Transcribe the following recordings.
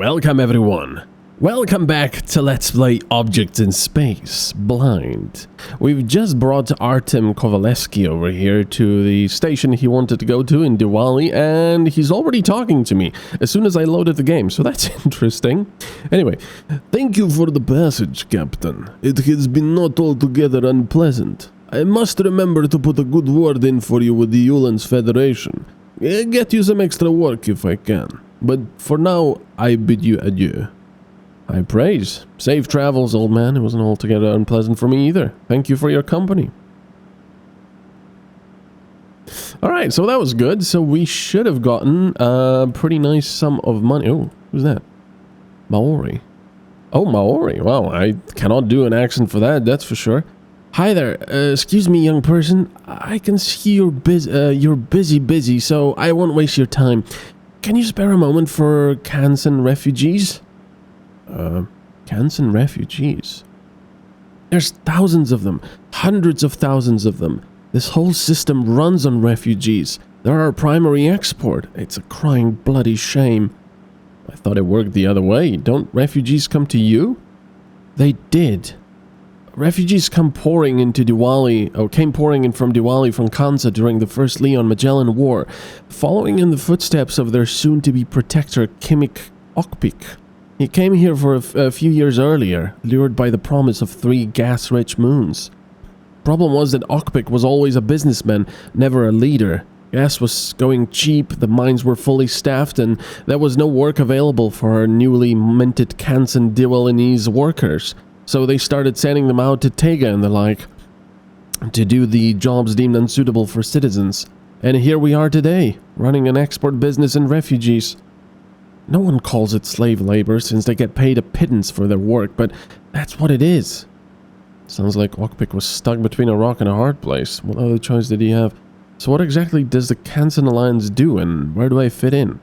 Welcome everyone. Welcome back to Let's Play Objects in Space Blind. We've just brought Artem Kovalevsky over here to the station he wanted to go to in Diwali, and he's already talking to me as soon as I loaded the game, so that's interesting. Anyway, thank you for the passage, Captain. It has been not altogether unpleasant. I must remember to put a good word in for you with the Ulan's Federation. Get you some extra work if I can. But for now, I bid you adieu. High praise. Safe travels, old man. It wasn't altogether unpleasant for me either. Thank you for your company. Alright, so that was good. So we should have gotten a pretty nice sum of money. Oh, who's that? Maori. Oh, Maori. Wow, I cannot do an accent for that, that's for sure. Hi there. Excuse me, young person. I can see you're busy, so I won't waste your time. Can you spare a moment for Kansan refugees? Kansan refugees? There's thousands of them. Hundreds of thousands of them. This whole system runs on refugees. They're our primary export. It's a crying bloody shame. I thought it worked the other way. Don't refugees come to you? They did. Refugees came pouring in from Diwali from Kansa during the First Leon-Magellan War, following in the footsteps of their soon-to-be protector Kimik Okpik. He came here for a few years earlier, lured by the promise of 3 gas-rich moons. Problem was that Okpik was always a businessman, never a leader. Gas was going cheap, the mines were fully staffed, and there was no work available for our newly minted Kansan Diwalinese workers. So they started sending them out to Tega and the like, to do the jobs deemed unsuitable for citizens. And here we are today, running an export business in refugees. No one calls it slave labor since they get paid a pittance for their work, but that's what it is. Sounds like Okpik was stuck between a rock and a hard place. What other choice did he have? So what exactly does the Kansan Alliance do, and where do I fit in?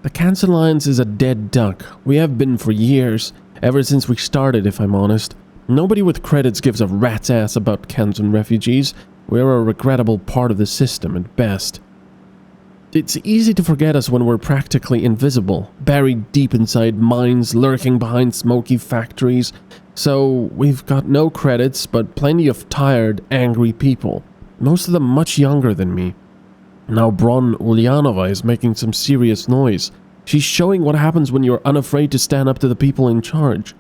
The Kansan Alliance is a dead duck. We have been for years. Ever since we started, if I'm honest. Nobody with credits gives a rat's ass about Kansan refugees. We're a regrettable part of the system at best. It's easy to forget us when we're practically invisible, buried deep inside mines, lurking behind smoky factories. So we've got no credits, but plenty of tired, angry people. Most of them much younger than me. Now Bron Ulyanova is making some serious noise. She's showing what happens when you're unafraid to stand up to the people in charge.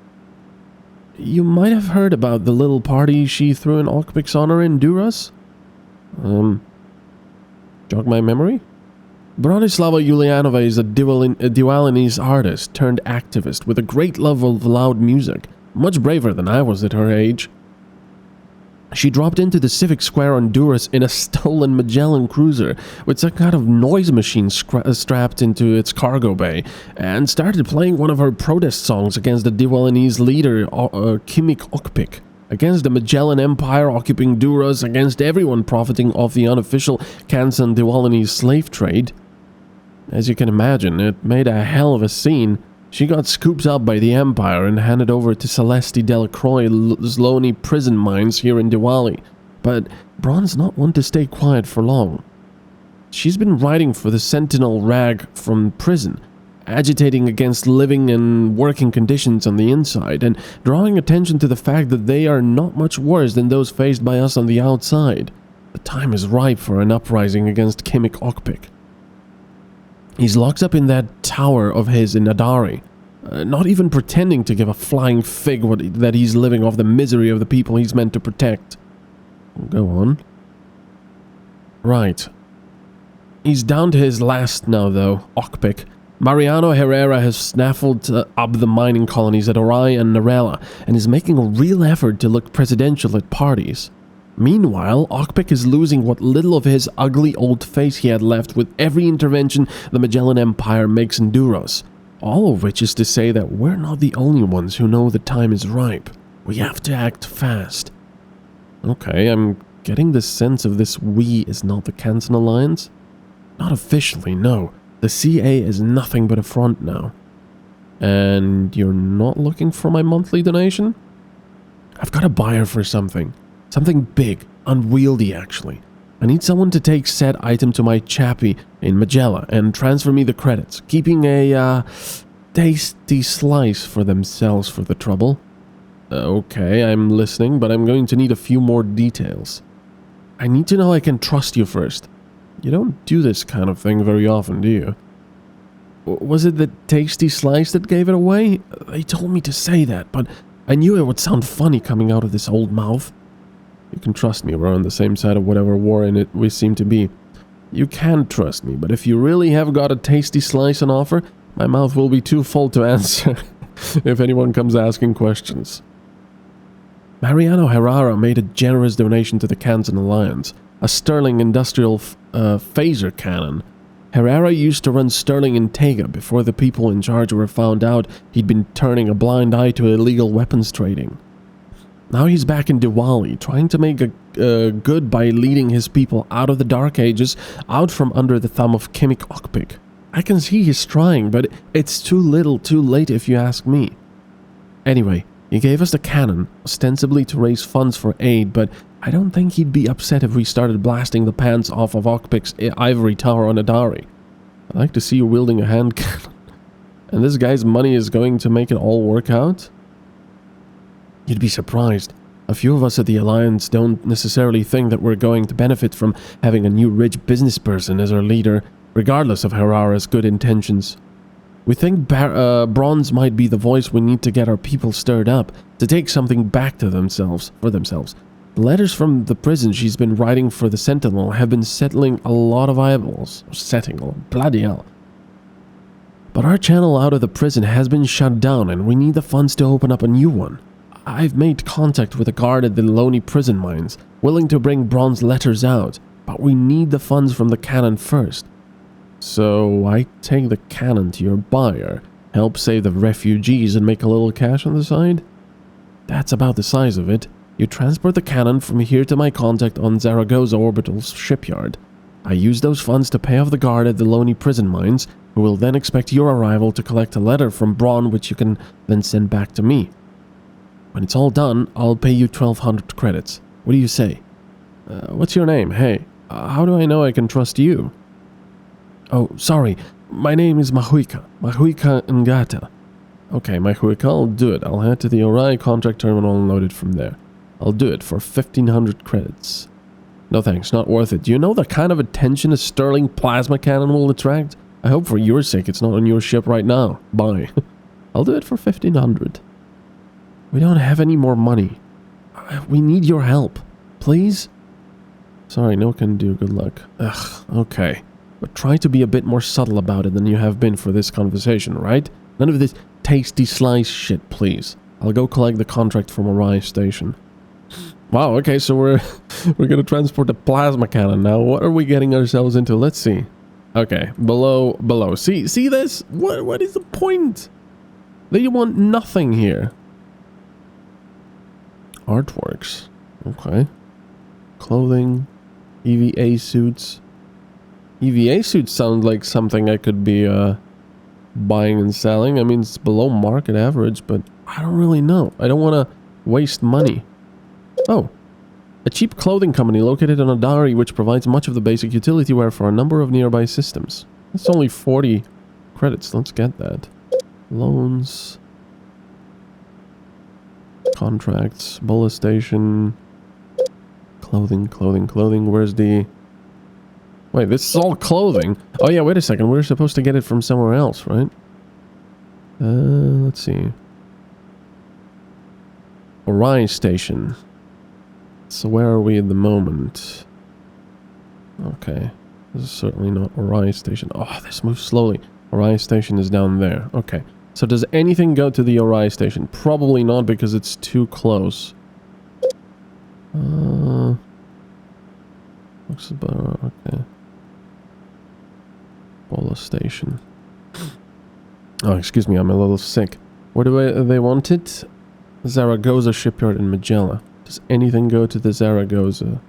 You might have heard about the little party she threw in Okpik's honor in Duras? Jog my memory? Bronislava Ulyanova is a Diwalinese artist turned activist with a great love of loud music, much braver than I was at her age. She dropped into the civic square on Duras in a stolen Magellan cruiser with some kind of noise machine strapped into its cargo bay and started playing one of her protest songs against the Diwalinese leader Kimik Okpik, against the Magellan Empire occupying Duras, against everyone profiting off the unofficial Kansan Diwalinese slave trade. As you can imagine, it made a hell of a scene. She got scooped up by the Empire and handed over to Celeste Delacroix's lonely prison mines here in Diwali. But Bron's not one to stay quiet for long. She's been writing for the Sentinel rag from prison, agitating against living and working conditions on the inside, and drawing attention to the fact that they are not much worse than those faced by us on the outside. The time is ripe for an uprising against Kimik Okpik. He's locked up in that tower of his in Adari, not even pretending to give a flying fig that he's living off the misery of the people he's meant to protect. Go on. Right. He's down to his last now, though, Okpik. Mariano Herrera has snaffled up the mining colonies at Orai and Narela, and is making a real effort to look presidential at parties. Meanwhile, Okpik is losing what little of his ugly old face he had left with every intervention the Magellan Empire makes in Duros. All of which is to say that we're not the only ones who know the time is ripe. We have to act fast. Okay, I'm getting the sense of this we is not the Kansan Alliance. Not officially, no. The CA is nothing but a front now. And you're not looking for my monthly donation? I've got a buyer for something. Something big, unwieldy actually. I need someone to take said item to my chappie in Magella and transfer me the credits, keeping a tasty slice for themselves for the trouble. Okay, I'm listening, but I'm going to need a few more details. I need to know I can trust you first. You don't do this kind of thing very often, do you? Was it the tasty slice that gave it away? They told me to say that, but I knew it would sound funny coming out of this old mouth. You can trust me, we're on the same side of whatever war in it we seem to be. You can trust me, but if you really have got a tasty slice on offer, my mouth will be too full to answer if anyone comes asking questions. Mariano Herrera made a generous donation to the Kansan Alliance, a Sterling industrial phaser cannon. Herrera used to run Sterling in Tega before the people in charge were found out he'd been turning a blind eye to illegal weapons trading. Now he's back in Diwali, trying to make a good by leading his people out of the Dark Ages, out from under the thumb of Kimik Okpik. I can see he's trying, but it's too little too late if you ask me. Anyway, he gave us the cannon, ostensibly to raise funds for aid, but I don't think he'd be upset if we started blasting the pants off of Okpik's ivory tower on Adari. I'd like to see you wielding a hand cannon. And this guy's money is going to make it all work out? You'd be surprised. A few of us at the Alliance don't necessarily think that we're going to benefit from having a new rich business person as our leader, regardless of Herrera's good intentions. We think Bronze might be the voice we need to get our people stirred up, to take something back to themselves, for themselves. The letters from the prison she's been writing for the Sentinel have been settling a lot of eyeballs. Bloody hell. But our channel out of the prison has been shut down and we need the funds to open up a new one. I've made contact with a guard at the Lonely prison mines, willing to bring Bronze letters out, but we need the funds from the cannon first. So I take the cannon to your buyer, help save the refugees and make a little cash on the side? That's about the size of it. You transport the cannon from here to my contact on Zaragoza Orbital's shipyard. I use those funds to pay off the guard at the Lonely prison mines, who will then expect your arrival to collect a letter from Braun which you can then send back to me. When it's all done, I'll pay you 1,200 credits. What do you say? What's your name? Hey, how do I know I can trust you? Oh, sorry. My name is Mahuika Ngata. Okay, Mahuika, I'll do it. I'll head to the Ori contract terminal and load it from there. I'll do it for 1,500 credits. No thanks, not worth it. Do you know the kind of attention a Sterling plasma cannon will attract? I hope for your sake it's not on your ship right now. Bye. I'll do it for 1,500. We don't have any more money. We need your help. Please? Sorry, no can do. Good luck. Ugh, okay. But try to be a bit more subtle about it than you have been for this conversation, right? None of this tasty slice shit, please. I'll go collect the contract from Orion Station. Wow, okay, so we're gonna transport the plasma cannon now. What are we getting ourselves into? Let's see. Okay, below. See this? What is the point? They want nothing here. Artworks. Okay. Clothing. EVA suits. EVA suits sound like something I could be buying and selling. I mean, it's below market average, but I don't really know. I don't want to waste money. Oh. A cheap clothing company located on Adari which provides much of the basic utility wear for a number of nearby systems. That's only 40 credits. Let's get that. Loans. Contracts. Bola Station. Clothing. Where's the... Wait, this is all clothing. Oh yeah, wait a second. We're supposed to get it from somewhere else, right? Let's see. Orion Station. So where are we at the moment? Okay. This is certainly not Orion Station. Oh, this moves slowly. Orion Station is down there. Okay. So does anything go to the Orion Station? Probably not because it's too close. Okay. Bola Station. Oh, excuse me, I'm a little sick. Where do they want it? Zaragoza shipyard in Magella. Does anything go to the Zaragoza?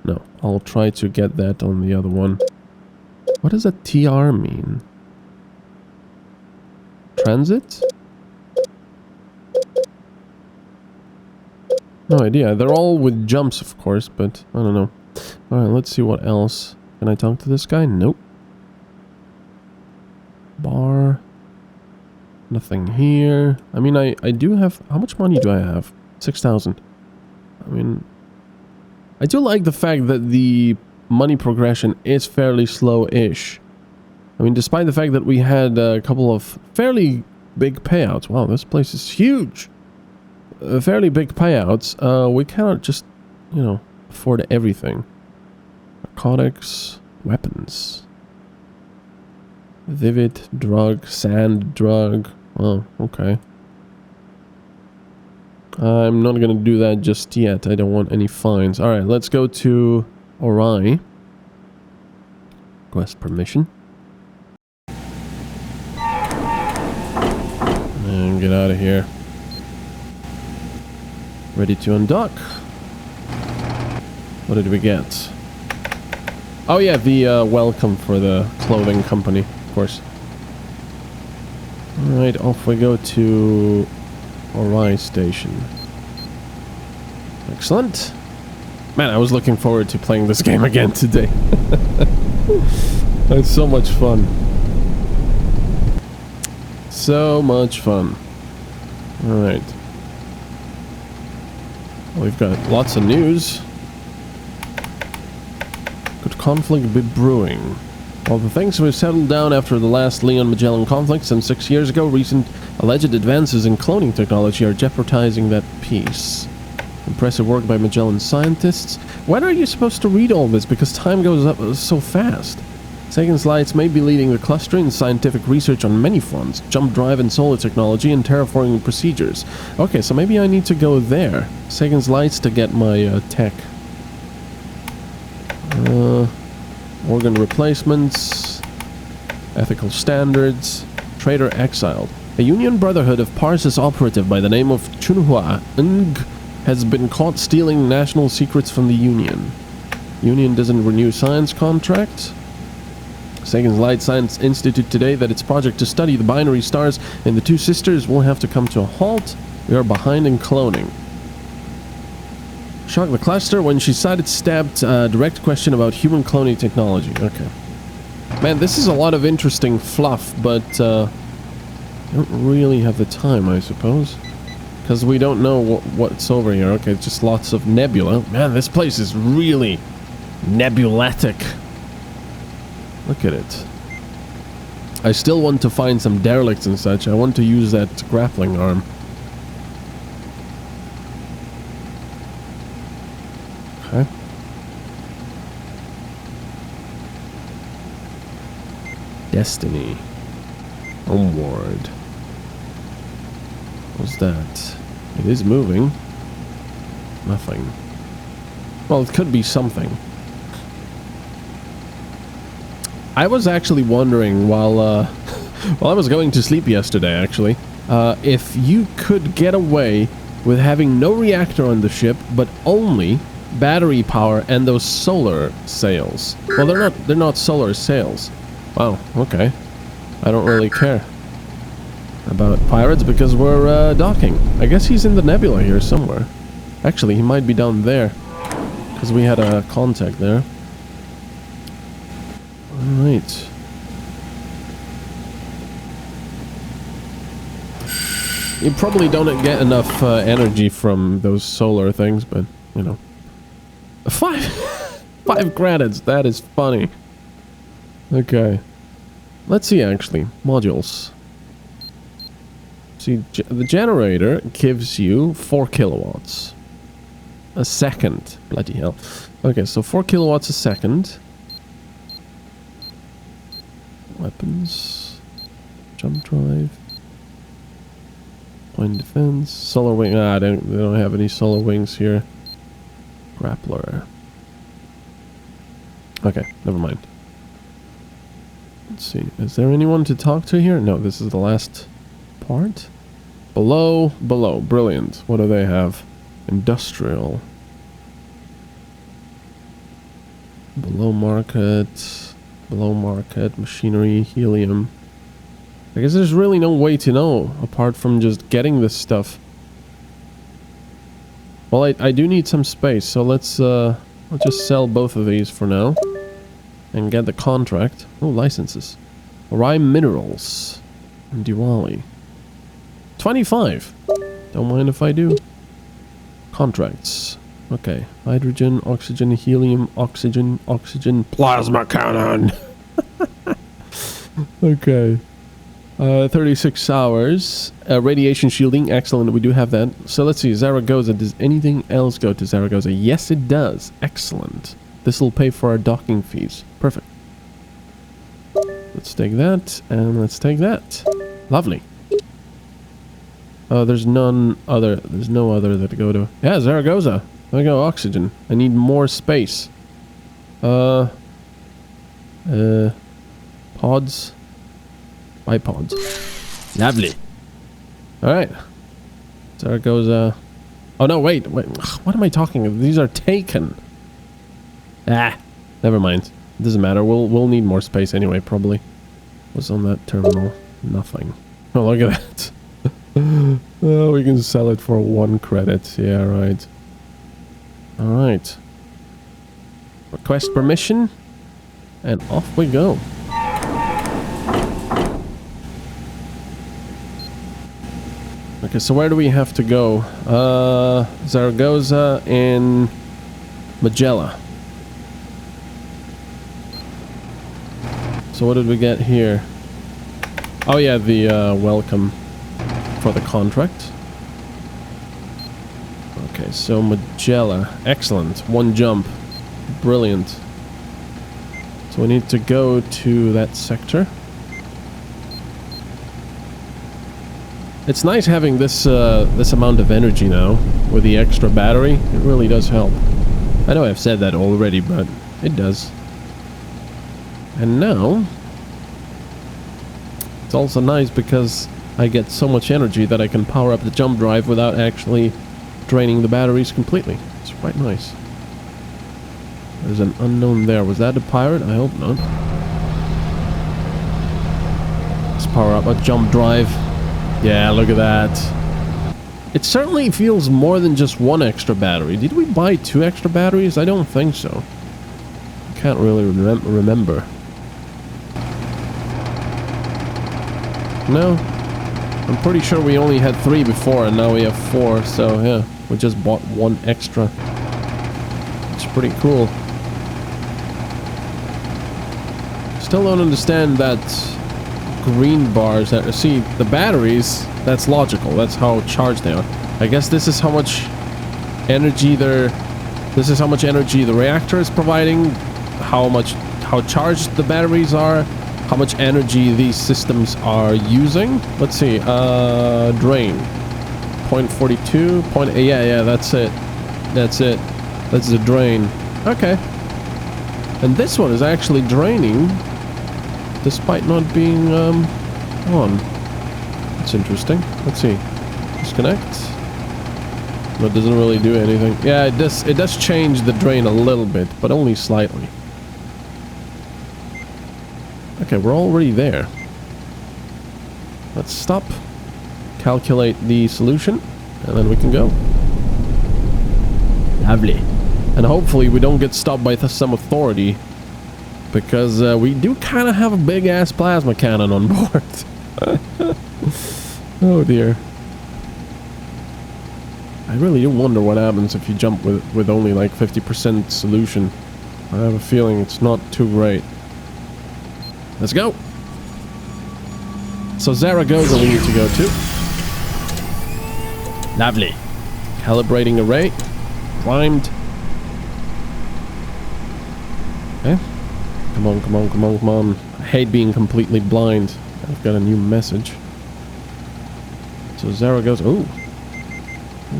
No, I'll try to get that on the other one. What does a TR mean? Transit? No idea. They're all with jumps, of course, but I don't know. Alright, let's see what else. Can I talk to this guy? Nope. Bar. Nothing here. I mean, I do have... How much money do I have? 6,000. I mean... I do like the fact that the money progression is fairly slow-ish. I mean, despite the fact that we had a couple of fairly big payouts. Wow, this place is huge. Fairly big payouts. We cannot just, you know, afford everything. Narcotics, weapons. Vivid, drug, sand, drug. Oh, okay. I'm not gonna do that just yet. I don't want any fines. Alright, let's go to Ori. Request permission. And get out of here. Ready to undock. What did we get? Oh yeah, the welcome for the clothing company, of course. Alright, off we go to Ori Station. Excellent. Man, I was looking forward to playing this game again today. It's so much fun. So much fun. Alright. We've got lots of news. Could conflict be brewing? Well, the things have settled down after the last Leon-Magellan conflict some 6 years ago. Recent alleged advances in cloning technology are jeopardizing that peace. Impressive work by Magellan scientists. When are you supposed to read all this? Because time goes up so fast. Sagan's Lights may be leading the cluster in scientific research on many fronts. Jump drive and solar technology and terraforming procedures. Okay, so maybe I need to go there. Sagan's Lights to get my tech. Organ replacements. Ethical standards. Trader exiled. A Union Brotherhood of Parsis operative by the name of Chunhua Ng has been caught stealing national secrets from the Union. Union doesn't renew science contract. Sagan's Light Science Institute today that its project to study the binary stars and the two sisters will have to come to a halt. We are behind in cloning. Shocked the cluster when she sidestepped a direct question about human cloning technology. Okay. Man, this is a lot of interesting fluff, but I don't really have the time, I suppose. Because we don't know what's over here. Okay, just lots of nebula. Man, this place is really nebulatic. Look at it. I still want to find some derelicts and such. I want to use that grappling arm. Okay. Destiny. Homeward. What's that? It is moving. Nothing. Well, it could be something. I was actually wondering while while I was going to sleep yesterday, actually, if you could get away with having no reactor on the ship, but only battery power and those solar sails. Well, they're not solar sails. Wow. Okay. I don't really care about pirates because we're docking. I guess he's in the nebula here somewhere. Actually, he might be down there because we had a contact there. Alright. You probably don't get enough energy from those solar things, but, you know. 5 credits, that is funny. Okay. Let's see, actually. Modules. See, the generator gives you 4 kilowatts a second. Bloody hell. Okay, so 4 kilowatts a second. Weapons. Jump drive. Point defense. Solar wing. Ah, they don't have any solar wings here. Grappler. Okay, never mind. Let's see. Is there anyone to talk to here? No, this is the last part. Below. Brilliant. What do they have? Industrial. Below market. Machinery. Helium. I guess there's really no way to know apart from just getting this stuff. Well, I do need some space, so let's just sell both of these for now. And get the contract. Oh, licenses. Ori Minerals. And Diwali. 25. Don't mind if I do. Contracts. Okay. Hydrogen, oxygen, helium, oxygen, plasma cannon. Okay. 36 hours. Radiation shielding. Excellent. We do have that. So let's see. Zaragoza. Does anything else go to Zaragoza? Yes, it does. Excellent. This will pay for our docking fees. Perfect. Let's take that. And let's take that. Lovely. There's none other. There's no other that go to. Yeah, Zaragoza. There we go. Oxygen. I need more space. Pods. Bipods. Lovely. Alright. Zaragoza. Oh no, wait. What am I talking about? These are taken. Ah. Never mind. It doesn't matter. We'll need more space anyway, probably. What's on that terminal? Nothing. Oh, look at that. Oh, we can sell it for 1 credit. Yeah, right. Alright. Request permission. And off we go. Okay, so where do we have to go? Zaragoza and Magella. So what did we get here? Oh yeah, the welcome for the contract. Okay, so Magella. Excellent. 1 jump. Brilliant. So we need to go to that sector. It's nice having this this amount of energy now with the extra battery. It really does help. I know I've said that already, but it does. And now it's also nice because I get so much energy that I can power up the jump drive without actually draining the batteries completely. It's quite nice. There's an unknown there. Was that a pirate? I hope not. Let's power up a jump drive. Yeah, look at that. It certainly feels more than just 1 extra battery. Did we buy 2 extra batteries? I don't think so. I can't really remember. No. I'm pretty sure we only had 3 before and now we have 4. So yeah, we just bought 1 extra. It's pretty cool. Still don't understand that green bars that see the batteries. That's logical. That's how charged they are. I guess this is how much energy this is how much energy the reactor is providing, how charged the batteries are, how much energy these systems are using. Let's see. Drain 0.42 yeah, that's it. That's the drain. Okay. And this one is actually draining despite not being on. That's interesting. Let's see. Disconnect. No, it doesn't really do anything. Yeah, it does change the drain a little bit, but only slightly. Okay, we're already there. Let's stop. Calculate the solution, and then we can go. Lovely. And hopefully we don't get stopped by some authority, because we do kind of have a big-ass plasma cannon on board. Oh dear. I really do wonder what happens if you jump with only like 50% solution. I have a feeling it's not too great. Let's go. So Zaragoza we need to go to. Lovely. Calibrating array. Primed. Okay. Come on, come on, come on, come on. I hate being completely blind. I've got a new message. So Zaragoza. Ooh.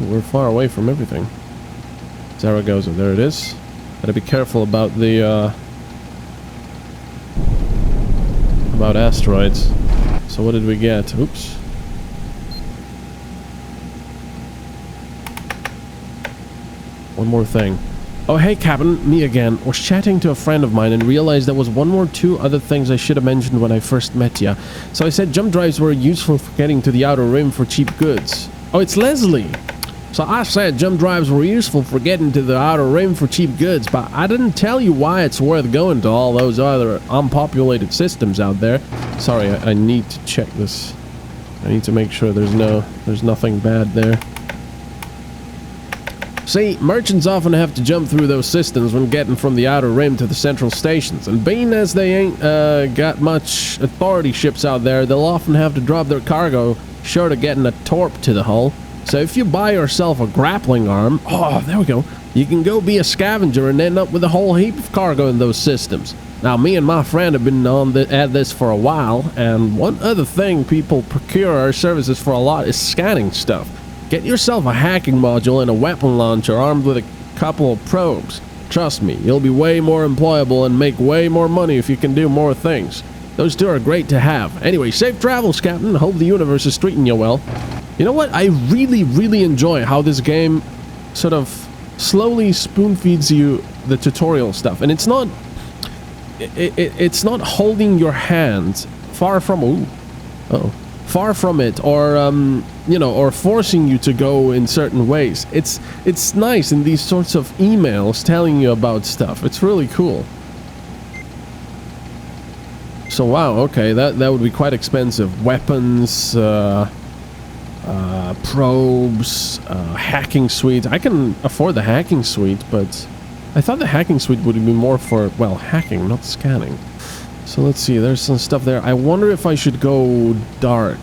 We're far away from everything. Zaragoza, there it is. Gotta be careful about the about asteroids. So what did we get? Oops. One more thing. Oh, hey, Captain. Me again. Was chatting to a friend of mine and realized there was 1 or 2 other things I should have mentioned when I first met ya. So I said jump drives were useful for getting to the outer rim for cheap goods. Oh, it's Leslie. So I said jump drives were useful for getting to the outer rim for cheap goods, but I didn't tell you why it's worth going to all those other unpopulated systems out there. Sorry, I need to check this I need to make sure there's nothing bad there. See, merchants often have to jump through those systems when getting from the outer rim to the central stations, and being as they ain't got much authority ships out there, they'll often have to drop their cargo short of getting a torp to the hull. So if you buy yourself a grappling arm, oh, there we go, you can go be a scavenger and end up with a whole heap of cargo in those systems. Now, me and my friend have been at this for a while, and one other thing people procure our services for a lot is scanning stuff. Get yourself a hacking module and a weapon launcher armed with a couple of probes. Trust me, you'll be way more employable and make way more money if you can do more things. Those two are great to have. Anyway, safe travels, Captain. Hope the universe is treating you well. You know what? I really, really enjoy how this game sort of slowly spoon feeds you the tutorial stuff. And it's not... It's not holding your hand far from... Ooh. Uh-oh. Far from it, or you know, or forcing you to go in certain ways. It's nice in these sorts of emails telling you about stuff. It's really cool. So wow, okay, that would be quite expensive. Weapons, probes, hacking suite. I can afford the hacking suite, but I thought the hacking suite would be more for, well, hacking, not scanning. So let's see, there's some stuff there. I wonder if I should go dark.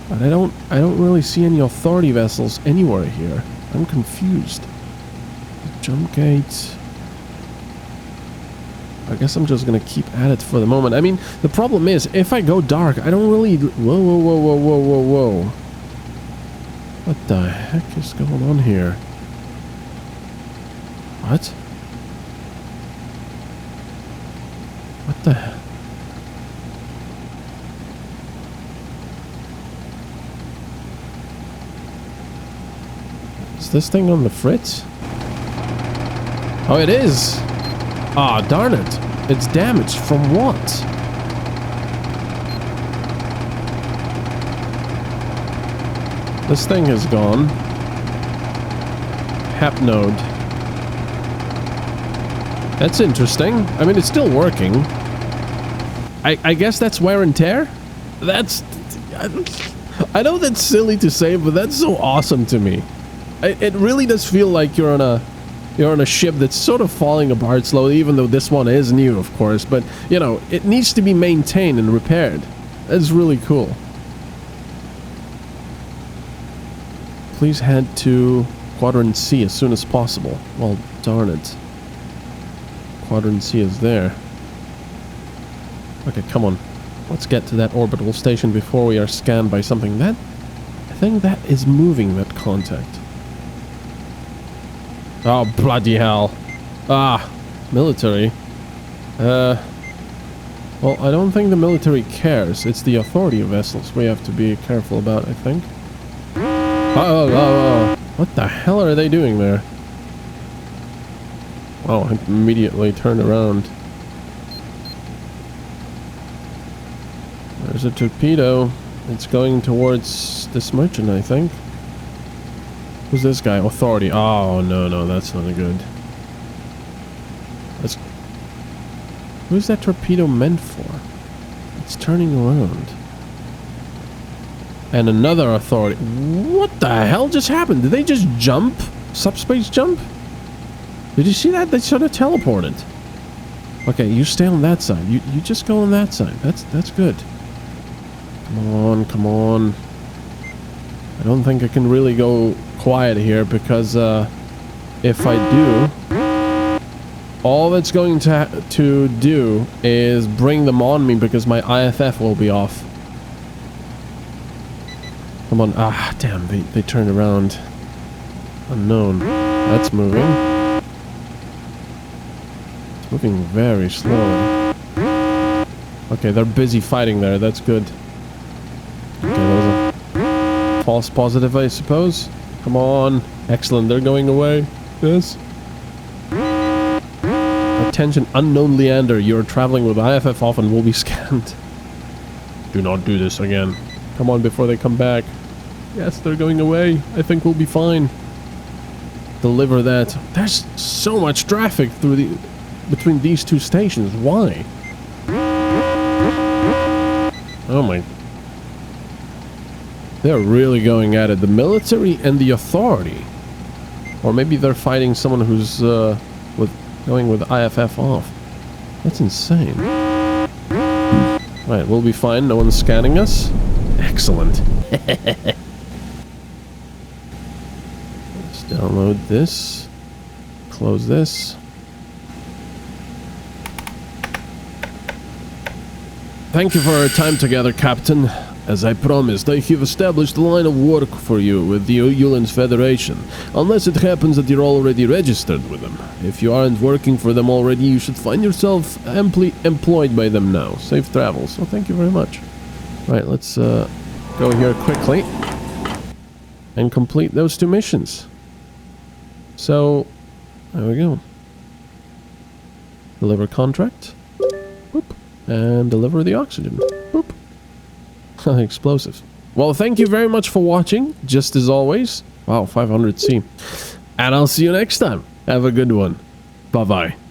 But I don't really see any authority vessels anywhere here. I'm confused. Jump gate. I guess I'm just gonna keep at it for the moment. I mean, the problem is, if I go dark, I don't really... Whoa, whoa, whoa, whoa, whoa, whoa, whoa. What the heck is going on here? What? What the heck? Is this thing on the fritz? Oh, it is! Ah, oh, darn it. It's damaged from what? This thing has gone. Hap node. That's interesting. I mean, it's still working. I guess that's wear and tear? That's... I know that's silly to say, but that's so awesome to me. It really does feel like you're on a ship that's sort of falling apart slowly, even though this one is new, of course. But, you know, it needs to be maintained and repaired. That's really cool. Please head to Quadrant C as soon as possible. Well, darn it. Quadrant C is there. Okay, come on. Let's get to that orbital station before we are scanned by something. I think that is moving, that contact. Oh, bloody hell. Ah, military. Well, I don't think the military cares. It's the authority vessels we have to be careful about, I think. Oh. What the hell are they doing there? Oh, I immediately turned around. There's a torpedo. It's going towards this merchant, I think. Who's this guy? Authority. Oh, no, that's not good. Who's that torpedo meant for? It's turning around. And another authority. What the hell just happened? Did they just jump? Subspace jump? Did you see that? They sort of teleported. Okay, you stay on that side. You just go on that side. That's good. Come on. I don't think I can really go quiet here, because if I do, all that's going to do is bring them on me, because my IFF will be off. Come on. Ah, damn, they turned around. Unknown. That's moving. It's moving very slowly. Okay, they're busy fighting there. That's good. Okay, that was a false positive, I suppose. Come on. Excellent, they're going away. Yes. Attention, unknown Leander. You're traveling with IFF off and will be scanned. Do not do this again. Come on, before they come back. Yes, they're going away. I think we'll be fine. Deliver that. There's so much traffic between these two stations. Why? Oh my... They're really going at it. The military and the authority. Or maybe they're fighting someone who's going with IFF off. That's insane. Right, we'll be fine. No one's scanning us. Excellent. Let's download this. Close this. Thank you for our time together, Captain. As I promised, I have established a line of work for you with the Ulan's Federation, unless it happens that you're already registered with them. If you aren't working for them already, you should find yourself amply employed by them now. Safe travels. So thank you very much. Right, let's go here quickly and complete those 2 missions. So, there we go. Deliver contract. Boop. And deliver the oxygen. Boop. Explosives. Well, thank you very much for watching, just as always. Wow, 500C. And I'll see you next time. Have a good one. Bye-bye.